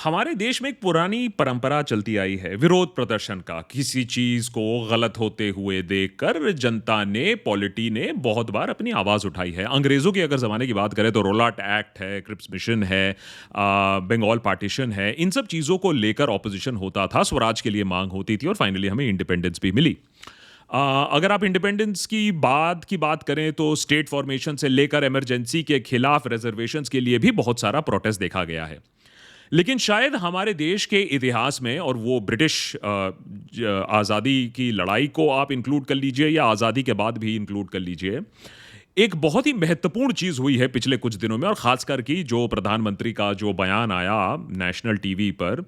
हमारे देश में एक पुरानी परंपरा चलती आई है विरोध प्रदर्शन का। किसी चीज को गलत होते हुए देखकर जनता ने, पॉलिटी ने बहुत बार अपनी आवाज उठाई है। अंग्रेजों के अगर जमाने की बात करें तो रोलाट एक्ट है, क्रिप्स मिशन है, बंगाल पार्टीशन है। इन सब चीजों को लेकर ऑपोजिशन होता था, स्वराज के लिए मांग होती थी और फाइनली हमें इंडिपेंडेंस भी मिली। अगर आप इंडिपेंडेंस की बात करें तो स्टेट फॉर्मेशन से लेकर इमरजेंसी के खिलाफ रिजर्वेशंस के लिए भी बहुत सारा प्रोटेस्ट देखा गया है। लेकिन शायद हमारे देश के इतिहास में, और वो ब्रिटिश आज़ादी की लड़ाई को आप इंक्लूड कर लीजिए या आज़ादी के बाद भी इंक्लूड कर लीजिए, एक बहुत ही महत्वपूर्ण चीज हुई है पिछले कुछ दिनों में। और खासकर की जो प्रधानमंत्री का जो बयान आया नेशनल टीवी पर,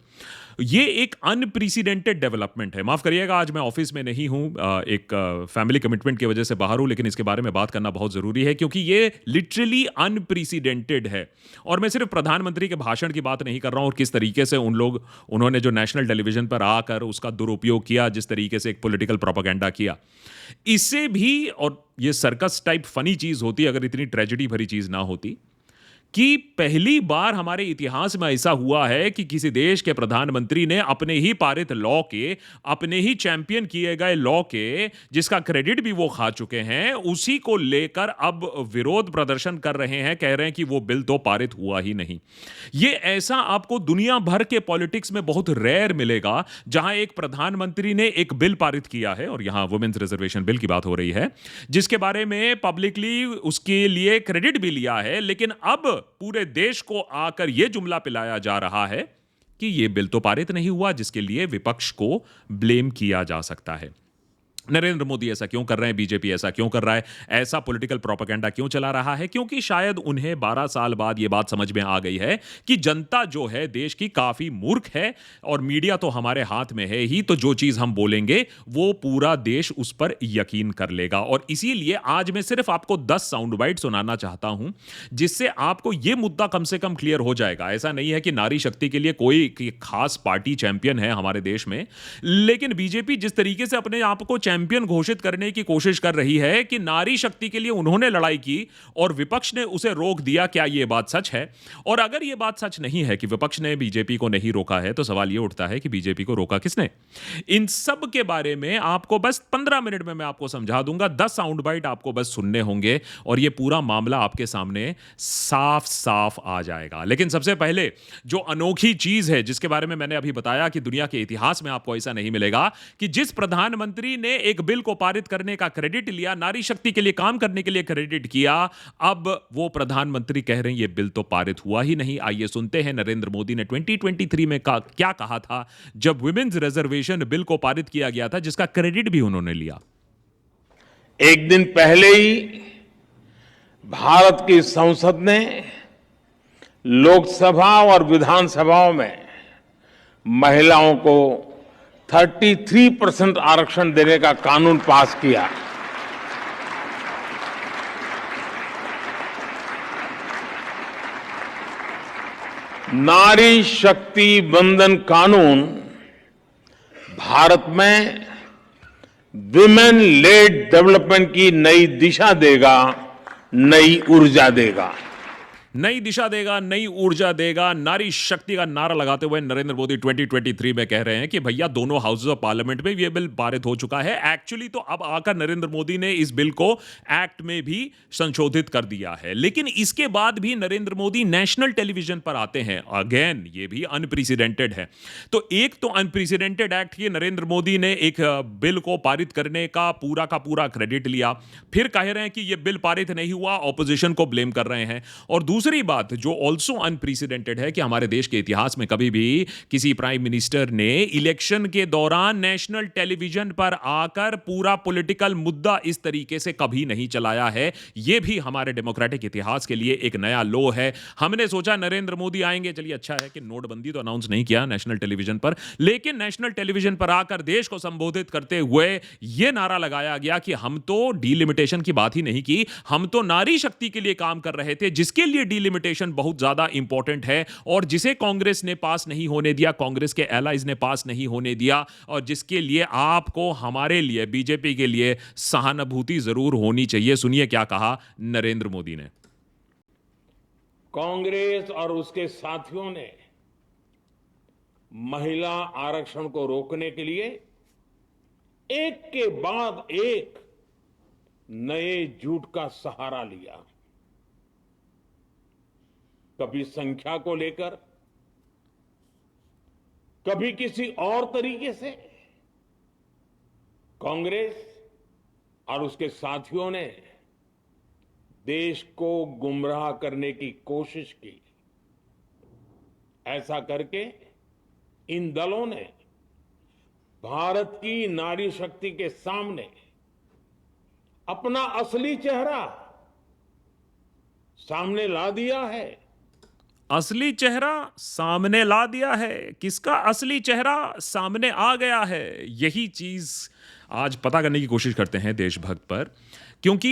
ये एक अनप्रेसिडेंटेड डेवलपमेंट है। माफ करिएगा, आज मैं ऑफिस में नहीं हूं, एक फैमिली कमिटमेंट की वजह से बाहर हूं, लेकिन इसके बारे में बात करना बहुत जरूरी है क्योंकि ये लिटरली अनप्रेसिडेंटेड है। और मैं सिर्फ प्रधानमंत्री के भाषण की बात नहीं कर रहा हूं और किस तरीके से उन्होंने जो नेशनल टेलीविजन पर आकर उसका दुरुपयोग किया, जिस तरीके से एक पॉलिटिकल प्रोपेगेंडा किया, इससे भी। और ये सर्कस टाइप फनी चीज होती अगर इतनी ट्रेजेडी भरी चीज ना होती कि पहली बार हमारे इतिहास में ऐसा हुआ है कि किसी देश के प्रधानमंत्री ने अपने ही पारित लॉ के, अपने ही चैंपियन किए गए लॉ के, जिसका क्रेडिट भी वो खा चुके हैं, उसी को लेकर अब विरोध प्रदर्शन कर रहे हैं, कह रहे हैं कि वो बिल तो पारित हुआ ही नहीं। ये ऐसा आपको दुनिया भर के पॉलिटिक्स में बहुत रेयर मिलेगा जहां एक प्रधानमंत्री ने एक बिल पारित किया है, और यहां वुमेन्स रिजर्वेशन बिल की बात हो रही है, जिसके बारे में पब्लिकली उसके लिए क्रेडिट भी लिया है, लेकिन अब पूरे देश को आकर यह जुमला पिलाया जा रहा है कि यह बिल तो पारित नहीं हुआ, जिसके लिए विपक्ष को ब्लेम किया जा सकता है। नरेंद्र मोदी ऐसा क्यों कर रहे हैं, बीजेपी ऐसा क्यों कर रहा है, ऐसा पॉलिटिकल प्रोपेगेंडा क्यों चला रहा है? क्योंकि शायद उन्हें 12 साल बाद यह बात समझ में आ गई है कि जनता जो है देश की काफी मूर्ख है और मीडिया तो हमारे हाथ में है ही, तो जो चीज हम बोलेंगे वो पूरा देश उस पर यकीन कर लेगा। और इसीलिए आज मैं सिर्फ आपको 10 साउंड बाइट सुनाना चाहता हूं जिससे आपको यह मुद्दा कम से कम क्लियर हो जाएगा। ऐसा नहीं है कि नारी शक्ति के लिए कोई खास पार्टी चैंपियन है हमारे देश में, लेकिन बीजेपी जिस तरीके से अपने आप को चैंपियन घोषित करने की कोशिश कर रही है कि नारी शक्ति के लिए उन्होंने लड़ाई की और विपक्ष ने उसे रोक दिया, क्या यह बात सच है? और अगर यह बात सच नहीं है कि विपक्ष ने बीजेपी को नहीं रोका है, तो सवाल यह उठता है कि बीजेपी को रोका किसने? इन सब के बारे में आपको बस 15 मिनट में मैं आपको समझा दूंगा। 10 साउंड बाइट आपको बस सुनने होंगे और यह पूरा मामला आपके सामने साफ साफ आ जाएगा। लेकिन सबसे पहले जो अनोखी चीज है जिसके बारे में मैंने अभी बताया कि दुनिया के इतिहास में आपको ऐसा नहीं मिलेगा कि जिस प्रधानमंत्री ने एक बिल को पारित करने का क्रेडिट लिया, नारी शक्ति के लिए काम करने के लिए क्रेडिट किया, अब वो प्रधानमंत्री कह रहे हैं ये बिल तो पारित हुआ ही नहीं। आइए सुनते हैं नरेंद्र मोदी ने 2023 में क्या कहा था जब वुमेन्स रिजर्वेशन बिल को पारित किया गया था, जिसका क्रेडिट भी उन्होंने लिया। एक दिन पहले ही भारत की संसद ने लोकसभा और विधानसभाओं में महिलाओं को 33% आरक्षण देने का कानून पास किया। नारी शक्ति वंदन कानून भारत में विमेन लेड डेवलपमेंट की नई दिशा देगा, नई ऊर्जा देगा। नई दिशा देगा, नई ऊर्जा देगा, नारी शक्ति का नारा लगाते हुए नरेंद्र मोदी 2023 में कह रहे हैं कि भैया दोनों हाउसेस ऑफ पार्लियामेंट में ये बिल पारित हो चुका है। एक्चुअली तो अब आकर नरेंद्र मोदी ने इस बिल को एक्ट में भी संशोधित कर दिया है, लेकिन इसके बाद भी नरेंद्र मोदी नेशनल टेलीविजन पर आते हैं। अगेन ये भी अनप्रेसिडेंटेड है। तो एक तो अनप्रेसिडेंटेड एक्ट की नरेंद्र मोदी ने एक बिल को पारित करने का पूरा क्रेडिट लिया, फिर कह रहे हैं कि यह बिल पारित नहीं हुआ, ऑपोजिशन को ब्लेम कर रहे हैं। और दूसरी बात जो ऑल्सो अनप्रेसिडेंटेड है कि हमारे देश के इतिहास में कभी भी किसी प्राइम मिनिस्टर ने इलेक्शन के दौरान नेशनल टेलीविजन पर आकर पूरा पॉलिटिकल मुद्दा इस तरीके से कभी नहीं चलाया है। यह भी हमारे डेमोक्रेटिक इतिहास के लिए एक नया लो है। हमने सोचा नरेंद्र मोदी आएंगे, चलिए अच्छा है कि नोटबंदी तो अनाउंस नहीं किया नेशनल टेलीविजन पर, लेकिन नेशनल टेलीविजन पर आकर देश को संबोधित करते हुए यह नारा लगाया गया कि हम तो डीलिमिटेशन की बात ही नहीं की, हम तो नारी शक्ति के लिए काम कर रहे थे, जिसके लिए डीलिमिटेशन बहुत ज्यादा इंपॉर्टेंट है और जिसे कांग्रेस ने पास नहीं होने दिया, कांग्रेस के एलाइज ने पास नहीं होने दिया, और जिसके लिए आपको हमारे लिए, बीजेपी के लिए सहानुभूति जरूर होनी चाहिए। सुनिए क्या कहा नरेंद्र मोदी ने। कांग्रेस और उसके साथियों ने महिला आरक्षण को रोकने के लिए एक के बाद एक नए झूठ का सहारा लिया। कभी संख्या को लेकर, कभी किसी और तरीके से। कांग्रेस और उसके साथियों ने देश को गुमराह करने की कोशिश की। ऐसा करके इन दलों ने भारत की नारी शक्ति के सामने अपना असली चेहरा सामने ला दिया है। असली चेहरा सामने ला दिया है। किसका असली चेहरा सामने आ गया है, यही चीज आज पता करने की कोशिश करते हैं देशभक्त पर। क्योंकि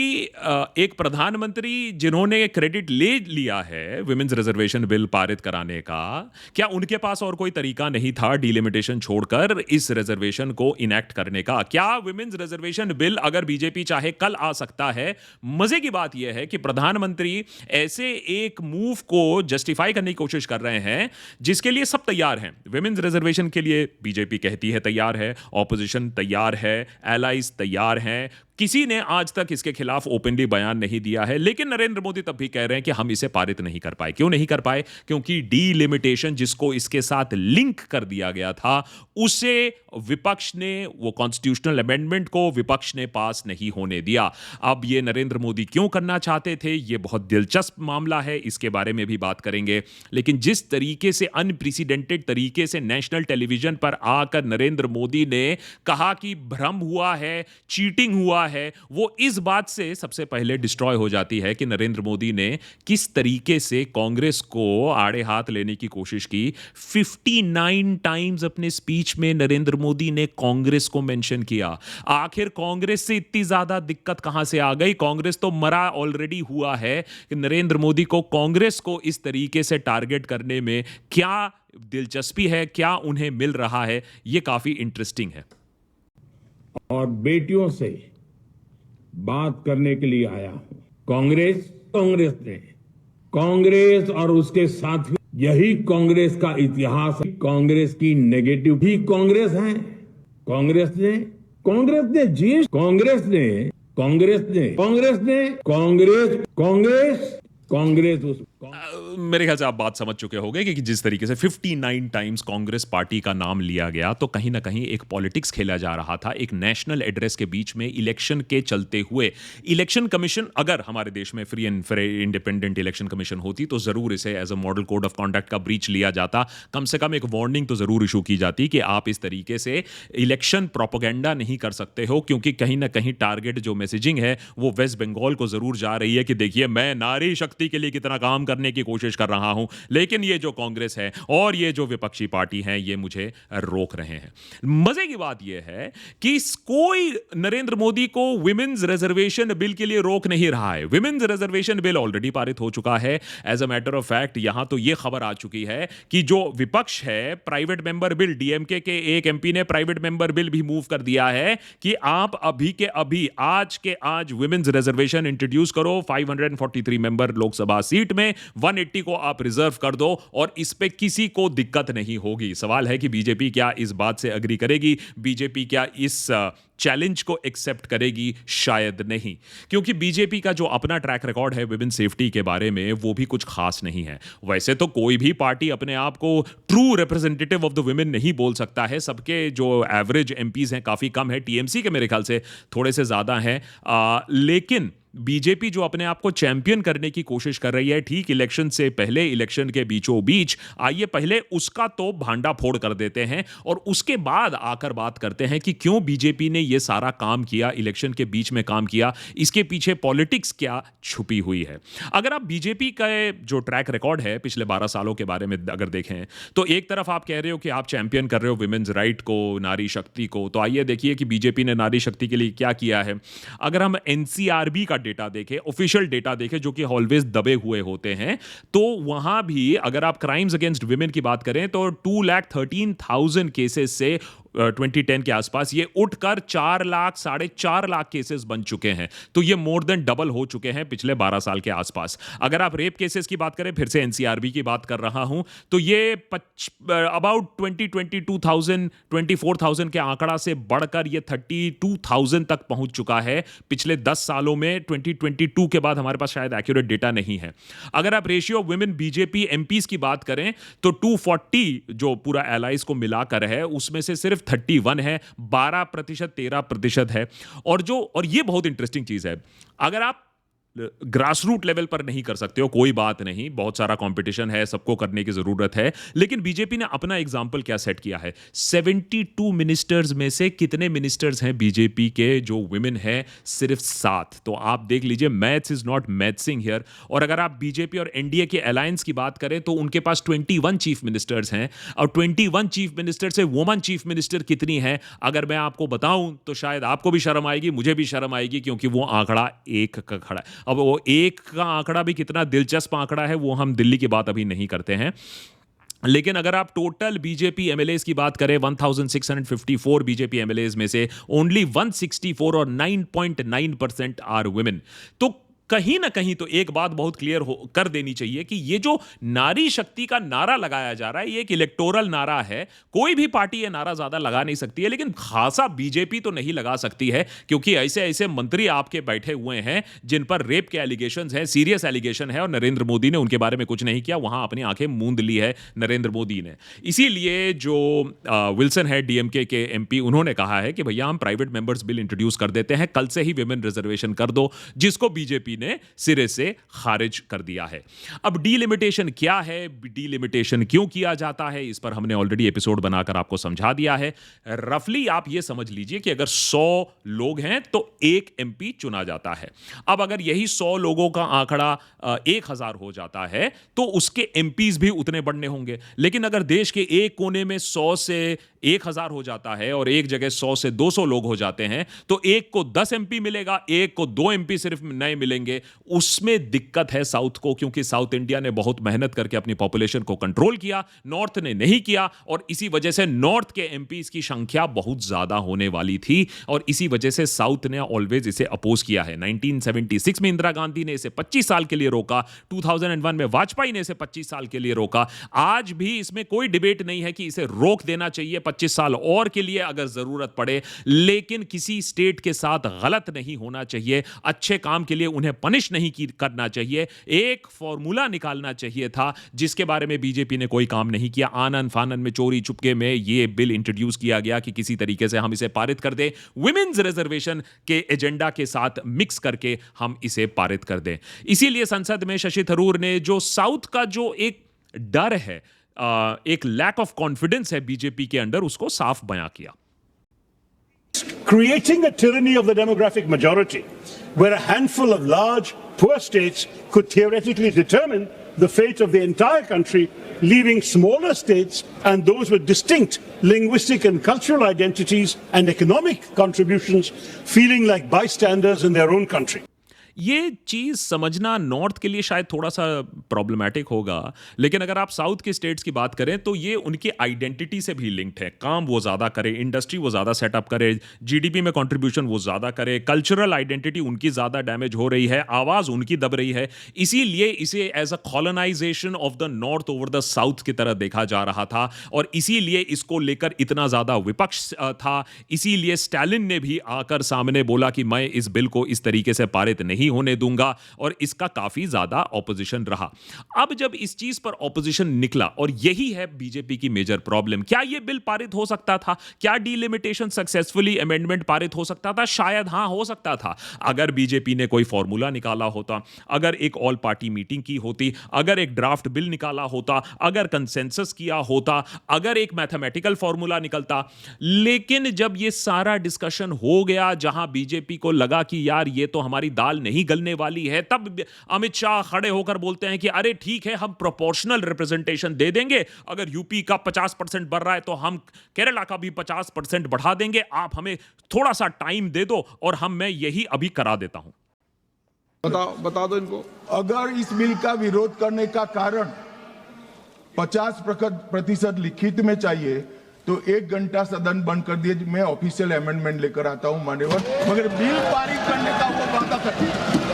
एक प्रधानमंत्री जिन्होंने क्रेडिट ले लिया है विमेन्स रिजर्वेशन बिल पारित कराने का, क्या उनके पास और कोई तरीका नहीं था डिलिमिटेशन छोड़कर इस रिजर्वेशन को इनेक्ट करने का? क्या विमेन्स रिजर्वेशन बिल अगर बीजेपी चाहे कल आ सकता है? मजे की बात यह है कि प्रधानमंत्री ऐसे एक मूव को जस्टिफाई करने की कोशिश कर रहे हैं जिसके लिए सब तैयार हैं। विमेन्स रिजर्वेशन के लिए बीजेपी कहती है तैयार है, ऑपोजिशन तैयार है, एलाइज तैयार हैं, किसी ने आज तक इसके खिलाफ ओपनली बयान नहीं दिया है। लेकिन नरेंद्र मोदी तब भी कह रहे हैं कि हम इसे पारित नहीं कर पाए। क्यों नहीं कर पाए? क्योंकि डीलिमिटेशन जिसको इसके साथ लिंक कर दिया गया था, उसे विपक्ष ने, वो कॉन्स्टिट्यूशनल अमेंडमेंट को विपक्ष ने पास नहीं होने दिया। अब ये नरेंद्र मोदी क्यों करना चाहते थे, ये बहुत दिलचस्प मामला है, इसके बारे में भी बात करेंगे। लेकिन जिस तरीके से अनप्रेसिडेंटेड तरीके से नेशनल टेलीविजन पर आकर नरेंद्र मोदी ने कहा कि भ्रम हुआ है, चीटिंग हुआ है, वो इस बात से सबसे पहले डिस्ट्रॉय हो जाती है कि नरेंद्र मोदी ने किस तरीके से कांग्रेस को आड़े हाथ लेने की कोशिश की। 59 टाइम्स अपने स्पीच में नरेंद्र मोदी ने कांग्रेस को मेंशन किया। आखिर कांग्रेस से इतनी ज्यादा दिक्कत कहां से आ गई? कांग्रेस तो मरा ऑलरेडी हुआ है कि नरेंद्र मोदी को कांग्रेस को इस तरीके से टारगेट करने में क्या दिलचस्पी है, क्या उन्हें मिल रहा है, यह काफी इंटरेस्टिंग है। और बेटियों से बात करने के लिए आया हूं। कांग्रेस और उसके साथ यही कांग्रेस का इतिहास है। कांग्रेस की नेगेटिव भी कांग्रेस है। कांग्रेस ने जीएस कांग्रेस मेरे ख्याल से आप बात समझ चुके होंगे कि जिस तरीके से 59 टाइम्स कांग्रेस पार्टी का नाम लिया गया, तो कहीं ना कहीं एक पॉलिटिक्स खेला जा रहा था एक नेशनल एड्रेस के बीच में इलेक्शन के चलते हुए। इलेक्शन कमीशन, अगर हमारे देश में free and fair independent election commission होती तो जरूर इसे as a model code of conduct का ब्रीच लिया जाता। कम से कम एक वार्निंग तो जरूर इशू की जाती कि आप इस तरीके से इलेक्शन प्रोपेगेंडा नहीं कर सकते हो, क्योंकि कहीं ना कहीं टारगेट जो मैसेजिंग है वो वेस्ट बंगाल को जरूर जा रही है कि देखिए मैं नारी शक्ति के लिए कितना काम करने की कोशिश कर रहा हूं, लेकिन ये जो कांग्रेस है और ये जो विपक्षी पार्टी है ये मुझे रोक रहे हैं। मजे की बात ये है कि कोई नरेंद्र मोदी को विमेन्स रिजर्वेशन बिल के लिए रोक नहीं रहा है। विमेन्स रिजर्वेशन बिल ऑलरेडी पारित हो चुका है। As a matter of fact यहां तो ये खबर आ चुकी है कि जो विपक्ष है, प्राइवेट मेंबर बिल, डीएमके के एक एमपी ने प्राइवेट मेंबर बिल भी मूव कर दिया है कि आप अभी के अभी आज के आज विमेन्स रिजर्वेशन इंट्रोड्यूस करो 543 मेंबर लोकसभा सीट में, 180 को आप रिजर्व कर दो और इस पे किसी को दिक्कत नहीं होगी। सवाल है कि बीजेपी क्या इस बात से अग्री करेगी? बीजेपी क्या इस चैलेंज को एक्सेप्ट करेगी? शायद नहीं, क्योंकि बीजेपी का जो अपना ट्रैक रिकॉर्ड है विमेन सेफ्टी के बारे में वो भी कुछ खास नहीं है। वैसे तो कोई भी पार्टी अपने आप को true representative of the women नहीं बोल सकता है। सबके जो एवरेज एमपीज हैं काफी कम है, टीएमसी के मेरे ख्याल से थोड़े से ज्यादा हैं, लेकिन बीजेपी जो अपने आप को चैंपियन करने की कोशिश कर रही है ठीक इलेक्शन से पहले, इलेक्शन के बीचों बीच, आइए पहले उसका तो भांडा फोड़ कर देते हैं और उसके बाद आकर बात करते हैं कि क्यों बीजेपी ने यह सारा काम किया, इलेक्शन के बीच में काम किया, इसके पीछे पॉलिटिक्स क्या छुपी हुई है। अगर आप बीजेपी का जो ट्रैक रिकॉर्ड है पिछले 12 सालों के बारे में अगर देखें तो एक तरफ आप कह रहे हो कि आप चैंपियन कर रहे हो विमेन्स राइट को, नारी शक्ति को, तो आइए देखिए कि बीजेपी ने नारी शक्ति के लिए क्या किया है। अगर हम एनसीआरबी का डेटा देखें, ऑफिशियल डेटा देखें जो कि ऑलवेज दबे हुए होते हैं, तो वहां भी अगर आप क्राइम्स अगेंस्ट विमेन की बात करें तो 2,13,000 केसेस से 2010 के आसपास, ये उठकर 4 लाख 4.5 लाख केसेस बन चुके हैं। तो ये मोर देन डबल हो चुके हैं पिछले 12 साल के आसपास। अगर आप रेप केसेस की बात करें, फिर से एनसीआरबी की बात कर रहा हूं, तो ये अबाउट 24,000 के आंकड़ा से बढ़कर ये 32,000 तक पहुंच चुका है पिछले 10 सालों में। 2022 के बाद हमारे पास शायद एक्यूरेट डेटा नहीं है। अगर आप ratio of women BJP MPs की बात करें तो 240 जो पूरा एलाइज को मिलाकर है, उसमें से सिर्फ 31 है, 12%, 13% है। और ये बहुत इंटरेस्टिंग चीज है, अगर आप ग्रास रूट लेवल पर नहीं कर सकते हो, कोई बात नहीं, बहुत सारा कंपटीशन है, सबको करने की जरूरत है, लेकिन बीजेपी ने अपना एग्जाम्पल क्या सेट किया है। 72 मिनिस्टर्स में से कितने मिनिस्टर्स हैं बीजेपी के जो वुमेन है? सिर्फ 7। तो आप देख लीजिए, मैथ्स इज नॉट मैथ्सिंग हियर। और अगर आप बीजेपी और एनडीए के अलायंस की बात करें तो उनके पास 21 चीफ मिनिस्टर्स हैं, और 21 चीफ मिनिस्टर से वुमन चीफ मिनिस्टर कितनी है अगर मैं आपको बताऊं तो शायद आपको भी शर्म आएगी, मुझे भी शर्म आएगी, क्योंकि वो आंकड़ा 1 का खड़ा है। अब वो 1 का आंकड़ा भी कितना दिलचस्प आंकड़ा है, वो हम दिल्ली की बात अभी नहीं करते हैं। लेकिन अगर आप टोटल बीजेपी एमएलएज की बात करें, 1654 बीजेपी एमएलएज में से ओनली 164 और 9.9% आर वुमेन। तो कहीं ना कहीं तो एक बात बहुत क्लियर कर देनी चाहिए कि ये जो नारी शक्ति का नारा लगाया जा रहा है, ये एक इलेक्टोरल नारा है। कोई भी पार्टी ये नारा ज्यादा लगा नहीं सकती है, लेकिन खासा बीजेपी तो नहीं लगा सकती है, क्योंकि ऐसे ऐसे मंत्री आपके बैठे हुए हैं जिन पर रेप के एलिगेशंस हैं, सीरियस एलिगेशन है, और नरेंद्र मोदी ने उनके बारे में कुछ नहीं किया, वहां अपनी आंखें मूंद ली है नरेंद्र मोदी ने। इसीलिए जो विल्सन है डीएमके के एमपी, उन्होंने कहा है कि भैया हम प्राइवेट मेंबर्स बिल इंट्रोड्यूस कर देते हैं, कल से ही विमेन रिजर्वेशन कर दो, जिसको बीजेपी ने सिरे से खारिज कर दिया है। अब डीलिमिटेशन क्या है, डीलिमिटेशन क्यों किया जाता है, इस पर हमने ऑलरेडी एपिसोड बनाकर आपको समझा दिया है। रफली आप यह समझ लीजिए कि अगर 100 लोग हैं तो 1 एमपी चुना जाता है। अब अगर यही 100 लोगों का आंकड़ा 1000 हो जाता है तो उसके एमपीज भी उतने बढ़ने होंगे। लेकिन अगर देश के एक कोने में 100 से 1000 हो जाता है और एक जगह 100 से 200 लोग हो जाते हैं, तो एक को 10 एमपी मिलेगा, एक को 2 एमपी सिर्फ नए मिलेंगे। उसमें दिक्कत है साउथ को, क्योंकि साउथ इंडिया ने बहुत मेहनत करके अपनी पॉपुलेशन को कंट्रोल किया, नॉर्थ ने नहीं किया, और इसी वजह से नॉर्थ के एमपीज की संख्या बहुत ज्यादा होने वाली थी, और इसी वजह से साउथ ने ऑलवेज इसे अपोज किया है। 1976 में इंदिरा गांधी ने इसे 25 साल के लिए रोका, 2001 में वाजपेयी ने इसे 25 साल के लिए रोका। आज भी इसमें कोई डिबेट नहीं है कि इसे रोक देना चाहिए 25 साल और के लिए अगर जरूरत पड़े, लेकिन किसी स्टेट के साथ गलत नहीं होना चाहिए, अच्छे काम के लिए उन्हें पनिश नहीं करना चाहिए। एक फॉर्मूला निकालना चाहिए था, जिसके बारे में बीजेपी ने कोई काम नहीं किया। आनन फानन में, चोरी चुपके में ये बिल इंट्रोड्यूस किया गया कि किसी तरीके से हम इसे पारित कर दें, विमेन्स रिजर्वेशन के एजेंडा के साथ मिक्स करके हम इसे पारित कर दें। इसीलिए संसद में शशि थरूर ने जो साउथ का जो एक डर है, एक लैक ऑफ कॉन्फिडेंस है बीजेपी के अंदर, उसको साफ बयां किया। Creating a tyranny of the demographic majority, where a handful of large, poor states could theoretically determine the fate of the entire country, leaving smaller states and those with distinct linguistic and cultural identities and economic contributions feeling like bystanders in their own country. ये चीज समझना north के लिए शायद थोड़ा सा problematic होगा, लेकिन अगर आप साउथ के स्टेट्स की बात करें तो ये उनकी आइडेंटिटी से भी लिंक्ड है। काम वो ज्यादा करे, इंडस्ट्री वो ज्यादा सेटअप करे, जीडीपी में कंट्रीब्यूशन वो ज्यादा करे, कल्चरल आइडेंटिटी उनकी ज्यादा डैमेज हो रही है, आवाज उनकी दब रही है। इसीलिए इसे as a colonisation of the north over the south की तरह देखा जा रहा था, और इसीलिए इसको लेकर इतना ज्यादा विपक्ष था। इसीलिए स्टालिन ने भी आकर सामने बोला कि मैं इस बिल को इस तरीके से पारित नहीं होने दूंगा, और इसका काफी ज्यादा ऑपोजिशन रहा। अब जब इस चीज पर ऑपोजिशन निकला, और यही है बीजेपी की मेजर प्रॉब्लम, क्या यह बिल पारित हो सकता था? क्या डीलिमिटेशन सक्सेसफुली अमेंडमेंट पारित हो सकता था? शायद हां, हो सकता था, अगर बीजेपी ने कोई फॉर्मूला निकाला होता, अगर एक ऑल पार्टी मीटिंग की होती, अगर एक ड्राफ्ट बिल निकाला होता, अगर कंसेंसस किया होता, अगर एक मैथमेटिकल फॉर्मूला निकलता। लेकिन जब यह सारा डिस्कशन हो गया, जहां बीजेपी को लगा कि यार ये तो हमारी दाल नहीं गलने वाली है, तब अमित शाह खड़े होकर बोलते हैं कि अरे ठीक है, हम प्रोपोर्शनल रिप्रेजेंटेशन दे देंगे, अगर यूपी का 50% बढ़ रहा है तो हम केरला का भी 50% बढ़ा देंगे, आप हमें थोड़ा सा टाइम दे दो और मैं यही अभी करा देता हूं। बता दो इनको। अगर इस बिल का विरोध करने का कारण 50% लिखित में चाहिए, तो 1 घंटा सदन बंद कर दिया, मैं ऑफिशियल अमेंडमेंट लेकर आता हूं मान्यवर, मगर बिल पारित करने का वो वादा करते।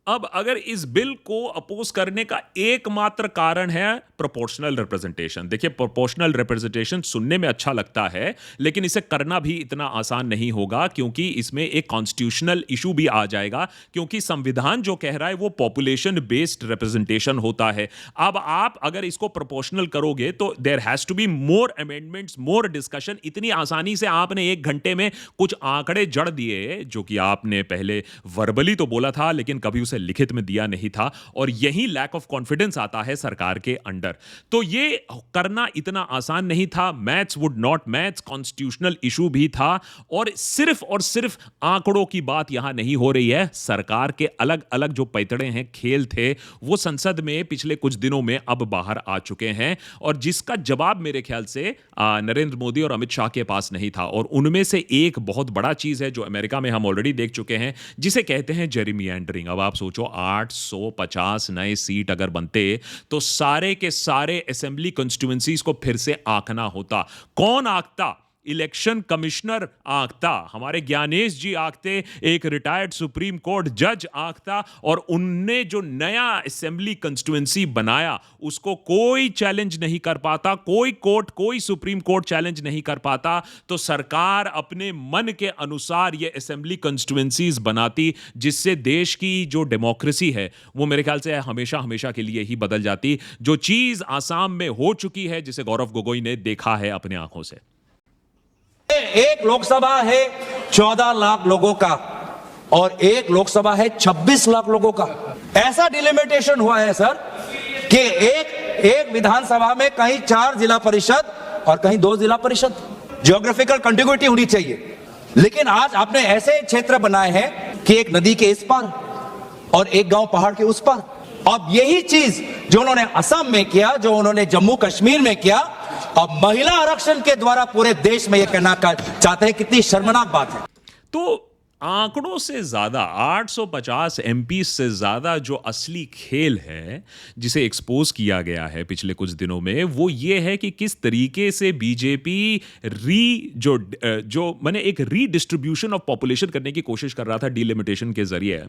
अब अगर इस बिल को अपोज करने का एकमात्र कारण है प्रोपोर्शनल रिप्रेजेंटेशन, देखिए प्रोपोर्शनल रिप्रेजेंटेशन सुनने में अच्छा लगता है, लेकिन इसे करना भी इतना आसान नहीं होगा, क्योंकि इसमें एक कॉन्स्टिट्यूशनल इशू भी आ जाएगा, क्योंकि संविधान जो कह रहा है वो पॉपुलेशन बेस्ड रिप्रेजेंटेशन होता है। अब आप अगर इसको प्रोपोर्शनल करोगे तो there has to be more amendments, more discussion. इतनी आसानी से आपने 1 घंटे में कुछ आंकड़े जड़ दिए, जो कि आपने पहले वर्बली तो बोला था लेकिन कभी उसे लिखित में दिया नहीं था, और यही लैक ऑफ कॉन्फिडेंस आता है सरकार के अंडर। तो ये करना इतना आसान नहीं था। Maths would not maths, constitutional issue भी था, और सिर्फ आंकड़ों की बात यहां नहीं हो रही है। सरकार के अलग अलग जो पैतड़े हैं, खेल थे, वो संसद में पिछले कुछ दिनों में अब बाहर आ चुके हैं, और जिसका जवाब मेरे ख्याल से नरेंद्र मोदी और अमित शाह के पास नहीं था। और उनमें से एक बहुत बड़ा चीज है जो अमेरिका में हम ऑलरेडी देख चुके हैं, जिसे कहते हैं जेरीमियंडरिंग। अब आप सोचो 850 नए सीट अगर बनते तो सारे के सारे असेंबली कॉन्स्टिट्यूएंसीज को फिर से आंकना होता। कौन आंकता? इलेक्शन कमिश्नर आंकता, हमारे ज्ञानेश जी आंकते, एक रिटायर्ड सुप्रीम कोर्ट जज आंकता, और उनने जो नया असेंबली कॉन्स्टिट्यूएंसी बनाया उसको कोई चैलेंज नहीं कर पाता, कोई कोर्ट, कोई सुप्रीम कोर्ट चैलेंज नहीं कर पाता। तो सरकार अपने मन के अनुसार ये असेंबली कॉन्स्टिट्यूएंसीज बनाती, जिससे देश की जो डेमोक्रेसी है वो मेरे ख्याल से हमेशा हमेशा के लिए ही बदल जाती। जो चीज आसाम में हो चुकी है, जिसे गौरव गोगोई ने देखा है अपने आंखों से। एक लोकसभा है 14 लाख लोगों का और एक लोकसभा है 26 लाख लोगों का। ऐसा डिलिमिटेशन हुआ है सर कि एक विधानसभा में कहीं 4 जिला परिषद और कहीं 2 जिला परिषद। ज्योग्राफिकल कंटिन्यूटी होनी चाहिए, लेकिन आज आपने ऐसे क्षेत्र बनाए हैं कि एक नदी के इस पार और एक गांव पहाड़ के उस पार। अब यही चीज जो उन्होंने असम में किया, जो उन्होंने जम्मू कश्मीर में किया, अब महिला आरक्षण के द्वारा पूरे देश में यह कहना चाहते हैं। कितनी शर्मनाक बात है। तो आंकड़ों से ज्यादा 850 एमपी से ज्यादा जो असली खेल है, जिसे एक्सपोज किया गया है पिछले कुछ दिनों में, वो ये है कि किस तरीके से बीजेपी जो मैंने एक रीडिस्ट्रीब्यूशन ऑफ पॉपुलेशन करने की कोशिश कर रहा था डिलिमिटेशन के जरिए।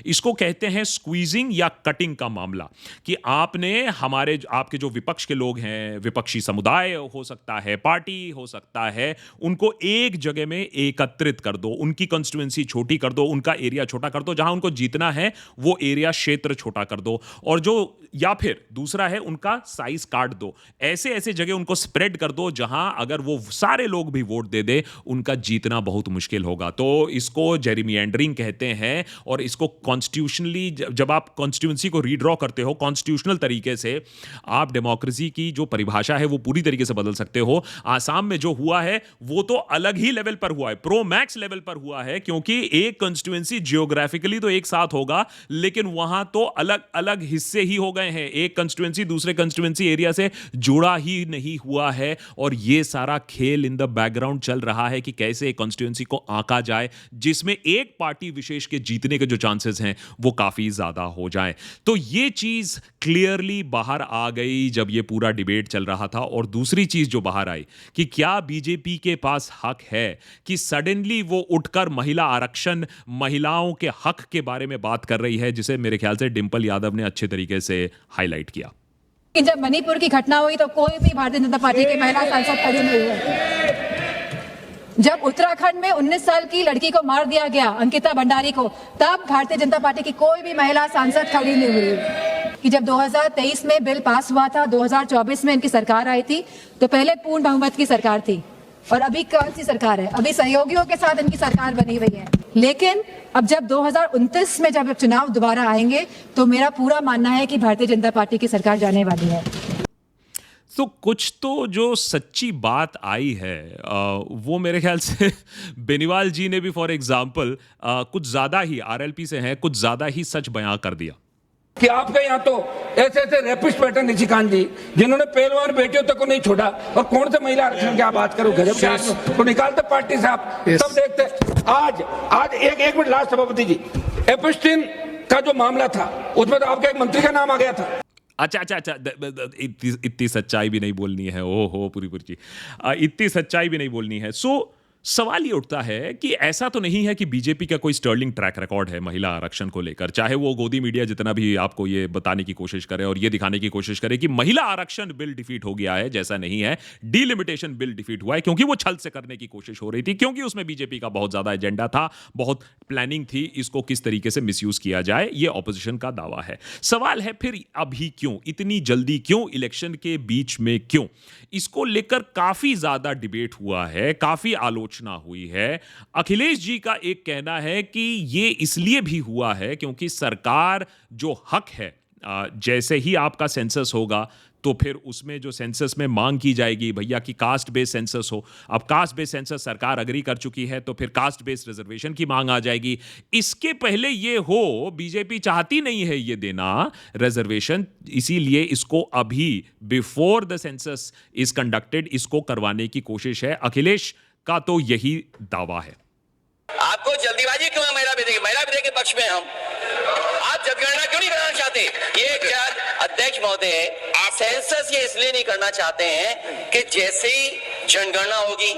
इसको कहते हैं स्क्वीजिंग या कटिंग का मामला, कि आपने आपके जो विपक्ष के लोग हैं, विपक्षी समुदाय हो सकता है, पार्टी हो सकता है, उनको एक जगह में एकत्रित कर दो, उनकी कॉन्स्टिट्यूएंसी छोटी कर दो, उनका एरिया छोटा कर दो, जहां उनको जीतना है वो एरिया क्षेत्र छोटा कर दो, और जो या फिर दूसरा है उनका साइज काट दो। ऐसे ऐसे जगह उनको स्प्रेड कर दो जहां अगर वो सारे लोग भी वोट दे दे, उनका जीतना बहुत मुश्किल होगा। तो इसको जेरीमियंडरिंग कहते हैं, और इसको कॉन्स्टिट्यूशनली, जब आप कॉन्स्टिट्यूएंसी को रीड्रॉ करते हो कॉन्स्टिट्यूशनल तरीके से, आप डेमोक्रेसी की जो परिभाषा है वो पूरी तरीके से बदल सकते हो। आसाम में जो हुआ है वो तो अलग ही लेवल पर हुआ है, प्रो मैक्स लेवल पर हुआ है, क्योंकि एक कॉन्स्टिट्यूएंसी जियोग्राफिकली तो एक साथ होगा, लेकिन वहां तो अलग अलग हिस्से ही हो गए हैं। एक कॉन्स्टिट्यूएंसी दूसरे कॉन्स्टिट्यूएंसी एरिया से जुड़ा ही नहीं हुआ है, और ये सारा खेल इन द बैकग्राउंड चल रहा है कि कैसे एक कॉन्स्टिट्यूएंसी को आंका जाए जिसमें एक पार्टी विशेष के जीतने के जो चांसेस हैं वो काफी ज्यादा हो जाए। तो ये चीज क्लियरली बाहर आ गई जब ये पूरा डिबेट चल रहा था। और दूसरी चीज जो बाहर आई कि क्या बीजेपी के पास हक है कि सडनली वो उठकर महिला आरक्षण, महिलाओं के हक के बारे में बात कर रही है, जिसे मेरे ख्याल से डिंपल यादव ने अच्छे तरीके से हाईलाइट किया। जब मणिपुर की घटना हुई तो कोई भी भारतीय जनता पार्टी की महिला सांसद खड़ी नहीं हुई। जब उत्तराखंड में 19 साल की लड़की को मार दिया गया, अंकिता भंडारी को, तब भारतीय जनता पार्टी की कोई भी महिला सांसद खड़ी नहीं हुई। कि जब 2023 में बिल पास हुआ था, 2024 में इनकी सरकार आई थी, तो पहले पूर्ण बहुमत की सरकार थी, और अभी कौन सी सरकार है? अभी सहयोगियों के साथ इनकी सरकार बनी हुई है। लेकिन अब जब 2029 में जब चुनाव दोबारा आएंगे, तो मेरा पूरा मानना है कि भारतीय जनता पार्टी की सरकार जाने वाली है। तो कुछ तो जो सच्ची बात आई है वो मेरे ख्याल से बेनीवाल जी ने भी फॉर एग्जाम्पल कुछ ज्यादा ही, आरएलपी से हैं, कुछ ज्यादा ही सच बयां कर दिया कि आपके यहाँ तो ऐसे ऐसे रेपिस्ट बैठे निशिकांत जी, जिन्होंने पहलवान बेटियों तक को नहीं छोड़ा, और कौन से महिला आरक्षण की आप बात करो, गजब के आदमी को निकालते पार्टी से आप सब देखते। आज एक मिनट लास्ट, सभापति जी, एपस्टीन का जो मामला था उसमें तो आपके एक मंत्री का नाम आ गया था। अच्छा अच्छा अच्छा इतनी सच्चाई भी नहीं बोलनी है, ओहो पूरी पूरी चीज, इतनी सच्चाई भी नहीं बोलनी है। सो सवाल ये उठता है कि ऐसा तो नहीं है कि बीजेपी का कोई स्टर्लिंग ट्रैक रिकॉर्ड है महिला आरक्षण को लेकर, चाहे वो गोदी मीडिया जितना भी आपको ये बताने की कोशिश करे और ये दिखाने की कोशिश करे कि महिला आरक्षण बिल डिफीट हो गया है, जैसा नहीं है। डीलिमिटेशन बिल डिफीट हुआ है क्योंकि वो छल से करने की कोशिश हो रही थी, क्योंकि उसमें बीजेपी का बहुत ज्यादा एजेंडा था, बहुत प्लानिंग थी इसको किस तरीके से मिसयूज किया जाए, ये ऑपोजिशन का दावा है। सवाल है फिर अभी क्यों, इतनी जल्दी क्यों, इलेक्शन के बीच में क्यों? इसको लेकर काफी ज्यादा डिबेट हुआ है, काफी आलोचना हुई है। अखिलेश जी का एक कहना है कि ये इसलिए भी हुआ है क्योंकि सरकार जो हक है, जैसे ही आपका सेंसस होगा तो फिर उसमें जो सेंसस में मांग की जाएगी भैया कि कास्ट बेस्ड सेंसस हो। अब कास्ट बेस्ड सेंसस सरकार अग्री कर चुकी है तो फिर कास्ट बेस्ड रिजर्वेशन की मांग आ जाएगी। इसके पहले ये हो, बीजेपी चाहती नहीं है ये देना रिजर्वेशन, इसीलिए इसको अभी before the census is conducted इसको करवाने की कोशिश है। अखिलेश का तो यही दावा है। आपको जल्दीबाजी क्यों है महिला विधेयक के पक्ष में? हम आप जनगणना क्यों नहीं कराना चाहते? ये क्या अध्यक्ष महोदय, आप सेंसस ये इसलिए नहीं करना चाहते हैं कि जैसे ही जनगणना होगी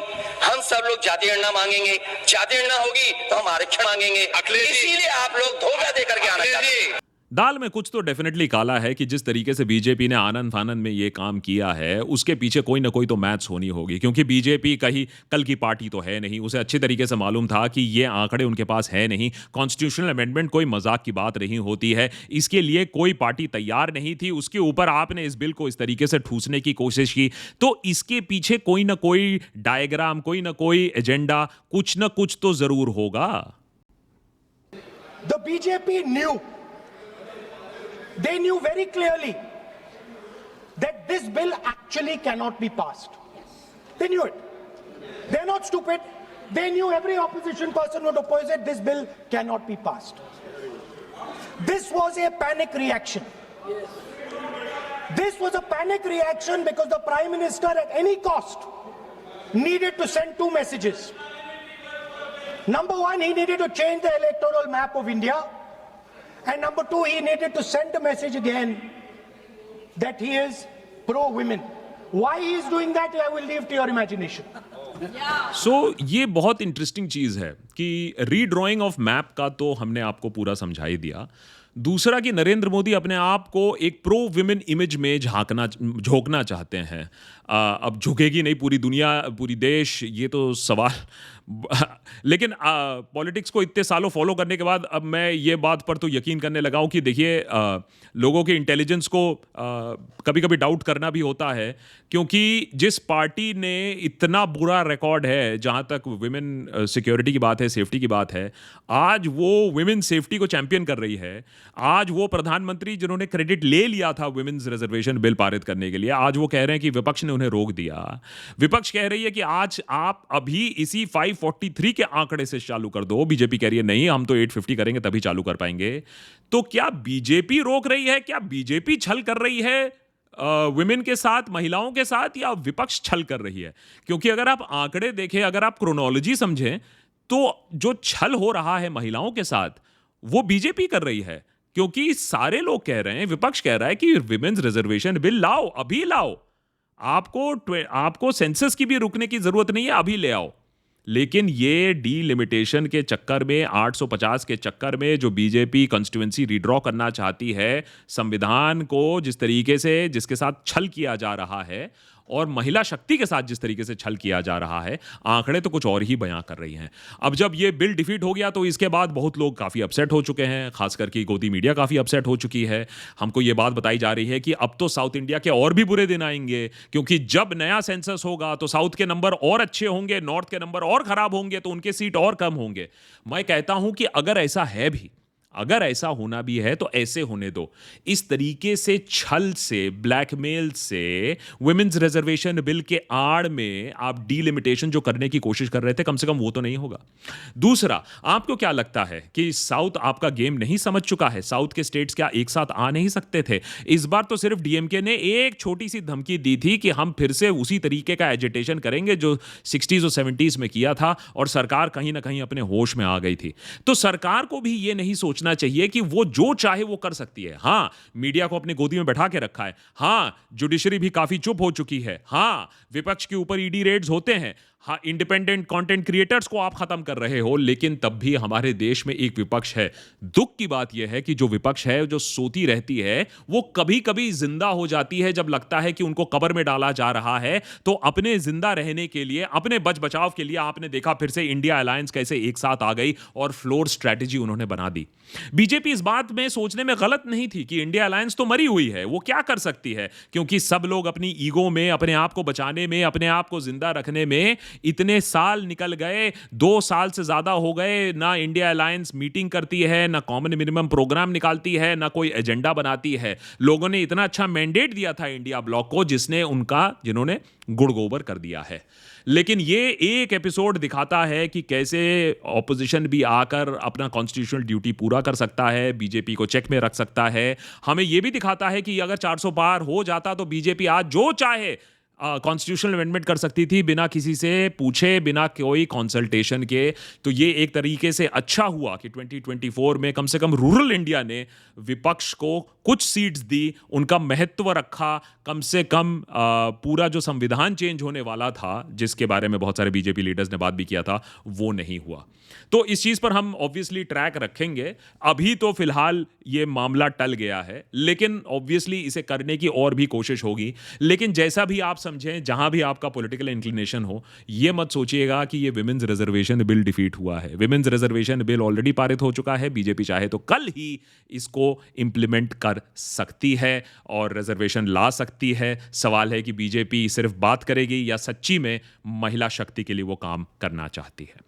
हम सब लोग जाति गणना मांगेंगे, जाति गणना होगी तो हम आरक्षण मांगेंगे, इसीलिए आप लोग धोखा दे करके आना चाहते हैं। दाल में कुछ तो डेफिनेटली काला है कि जिस तरीके से बीजेपी ने आनंद फानंद में ये काम किया है उसके पीछे कोई ना कोई तो मैथ्स होनी होगी, क्योंकि बीजेपी कहीं कल की पार्टी तो है नहीं। उसे अच्छी तरीके से मालूम था कि ये आंकड़े उनके पास है नहीं, कॉन्स्टिट्यूशनल अमेंडमेंट कोई मजाक की बात नहीं होती है, इसके लिए कोई पार्टी तैयार नहीं थी। उसके ऊपर आपने इस बिल को इस तरीके से ठूसने की कोशिश की, तो इसके पीछे कोई ना कोई डायग्राम, कोई ना कोई एजेंडा, कुछ ना कुछ तो जरूर होगा। The BJP knew. They knew very clearly that this bill actually cannot be passed. They knew it. They're not stupid. They knew every opposition person would oppose it. This bill cannot be passed. This was a panic reaction. This was a panic reaction because the Prime Minister at any cost needed to send two messages. Number one, he needed to change the electoral map of India. And number two, he needed to send a message again that he is pro-women. Why he is doing that, I will leave to your imagination. So, ये बहुत interesting चीज है कि redrawing of map का तो हमने आपको पूरा समझा ही दिया। दूसरा कि नरेंद्र मोदी अपने आप को एक प्रो विमेन इमेज में झोंकना चाहते हैं। अब झुकेगी नहीं पूरी दुनिया, पूरी देश, ये तो सवाल लेकिन पॉलिटिक्स को इतने सालों फॉलो करने के बाद अब मैं ये बात पर तो यकीन करने लगा हूं कि देखिए लोगों के इंटेलिजेंस को कभी कभी डाउट करना भी होता है, क्योंकि जिस पार्टी ने इतना बुरा रिकॉर्ड है जहां तक विमेन सिक्योरिटी की बात है, सेफ्टी की बात है, आज वो विमेन सेफ्टी को चैंपियन कर रही है। आज वो प्रधानमंत्री जिन्होंने क्रेडिट ले लिया था विमेन्स रिजर्वेशन बिल पारित करने के लिए, आज वो कह रहे हैं कि विपक्ष ने उन्हें रोक दिया। विपक्ष कह रही है कि आज आप अभी इसी 543 के आंकड़े से चालू कर दो। बीजेपी कह रही है नहीं, हम तो 850 करेंगे तभी चालू कर पाएंगे। तो क्या बीजेपी रोक रही है, क्या बीजेपी छल कर रही है विमेन के साथ, महिलाओं के साथ, या विपक्ष छल कर रही है? क्योंकि अगर आप आंकड़े देखें, अगर आप क्रोनोलॉजी समझें, तो जो छल हो रहा है महिलाओं के साथ वो बीजेपी कर रही है, क्योंकि सारे लोग कह रहे हैं, विपक्ष कह रहा है कि विमेन्स रिजर्वेशन बिल लाओ, अभी लाओ, आपको सेंसस की भी रुकने की जरूरत नहीं है, अभी ले आओ। लेकिन ये डीलिमिटेशन के चक्कर में, 850 के चक्कर में जो बीजेपी कॉन्स्टिट्यूएंसी रीड्रॉ करना चाहती है, संविधान को जिस तरीके से, जिसके साथ छल किया जा रहा है और महिला शक्ति के साथ जिस तरीके से छल किया जा रहा है, आंकड़े तो कुछ और ही बयां कर रही हैं। अब जब ये बिल डिफीट हो गया तो इसके बाद बहुत लोग काफ़ी अपसेट हो चुके हैं, खास करके गोदी मीडिया काफ़ी अपसेट हो चुकी है। हमको ये बात बताई जा रही है कि अब तो साउथ इंडिया के और भी बुरे दिन आएंगे, क्योंकि जब नया सेंसस होगा तो साउथ के नंबर और अच्छे होंगे, नॉर्थ के नंबर और खराब होंगे, तो उनके सीट और कम होंगे। मैं कहता हूं कि अगर ऐसा है भी, अगर ऐसा होना भी है तो ऐसे होने दो। इस तरीके से छल से, ब्लैकमेल से वुमेन्स रिजर्वेशन बिल के आड़ में आप डीलिमिटेशन जो करने की कोशिश कर रहे थे, कम से कम वो तो नहीं होगा। दूसरा, आपको क्या लगता है कि साउथ आपका गेम नहीं समझ चुका है? साउथ के स्टेट्स क्या एक साथ आ नहीं सकते थे? इस बार तो सिर्फ डीएमके ने एक छोटी सी धमकी दी थी कि हम फिर से उसी तरीके का एजिटेशन करेंगे जो 60s और 70s में किया था, और सरकार कहीं ना कहीं अपने होश में आ गई थी। तो सरकार को भी ये नहीं सोचना सोचना चाहिए कि वो जो चाहे वो कर सकती है। हाँ, मीडिया को अपने गोदी में बैठा के रखा है। हाँ, जुडिशरी भी काफी चुप हो चुकी है। हाँ, विपक्ष के ऊपर ईडी रेड्स होते हैं। हाँ, इंडिपेंडेंट कंटेंट क्रिएटर्स को आप खत्म कर रहे हो, लेकिन तब भी हमारे देश में एक विपक्ष है। दुख की बात यह है कि जो विपक्ष है, जो सोती रहती है, वो कभी कभी जिंदा हो जाती है जब लगता है कि उनको कब्र में डाला जा रहा है। तो अपने जिंदा रहने के लिए, अपने बच बचाव के लिए आपने देखा फिर से इंडिया अलायंस कैसे एक साथ आ गई और फ्लोर स्ट्रैटेजी उन्होंने बना दी। बीजेपी इस बात में सोचने में गलत नहीं थी कि इंडिया अलायंस तो मरी हुई है, वो क्या कर सकती है, क्योंकि सब लोग अपनी ईगो में, अपने आप को बचाने में, अपने आप को जिंदा रखने में इतने साल निकल गए, 2 साल से ज्यादा हो गए, ना इंडिया अलायंस मीटिंग करती है, ना कॉमन मिनिमम प्रोग्राम निकालती है, ना कोई एजेंडा बनाती है। लोगों ने इतना अच्छा मैंडेट दिया था इंडिया ब्लॉक को, जिन्होंने गुड़ गोबर कर दिया है। लेकिन ये एक एपिसोड दिखाता है कि कैसे ऑपोजिशन भी आकर अपना कॉन्स्टिट्यूशनल ड्यूटी पूरा कर सकता है, बीजेपी को चेक में रख सकता है। हमें यह भी दिखाता है कि अगर 400 पार हो जाता तो बीजेपी आज जो चाहे कॉन्स्टिट्यूशनल अमेंडमेंट कर सकती थी, बिना किसी से पूछे, बिना कोई कंसल्टेशन के। तो ये एक तरीके से अच्छा हुआ कि 2024 में कम से कम रूरल इंडिया ने विपक्ष को कुछ सीट्स दी, उनका महत्व रखा। कम से कम पूरा जो संविधान चेंज होने वाला था, जिसके बारे में बहुत सारे बीजेपी लीडर्स ने बात भी किया था, वो नहीं हुआ। तो इस चीज पर हम ऑब्वियसली ट्रैक रखेंगे। अभी तो फिलहाल ये मामला टल गया है, लेकिन ऑब्वियसली इसे करने की और भी कोशिश होगी। लेकिन जैसा भी आप समझें, जहां भी आपका पॉलिटिकल इंक्लिनेशन हो, ये मत सोचिएगा कि ये विमेंस रिजर्वेशन बिल डिफीट हुआ है। विमेंस रिजर्वेशन बिल ऑलरेडी पारित हो चुका है। बीजेपी चाहे तो कल ही इसको इंप्लीमेंट कर सकती है और रिजर्वेशन ला सकती है। सवाल है कि बीजेपी सिर्फ बात करेगी या सच्ची में महिला शक्ति के लिए वो काम करना चाहती है।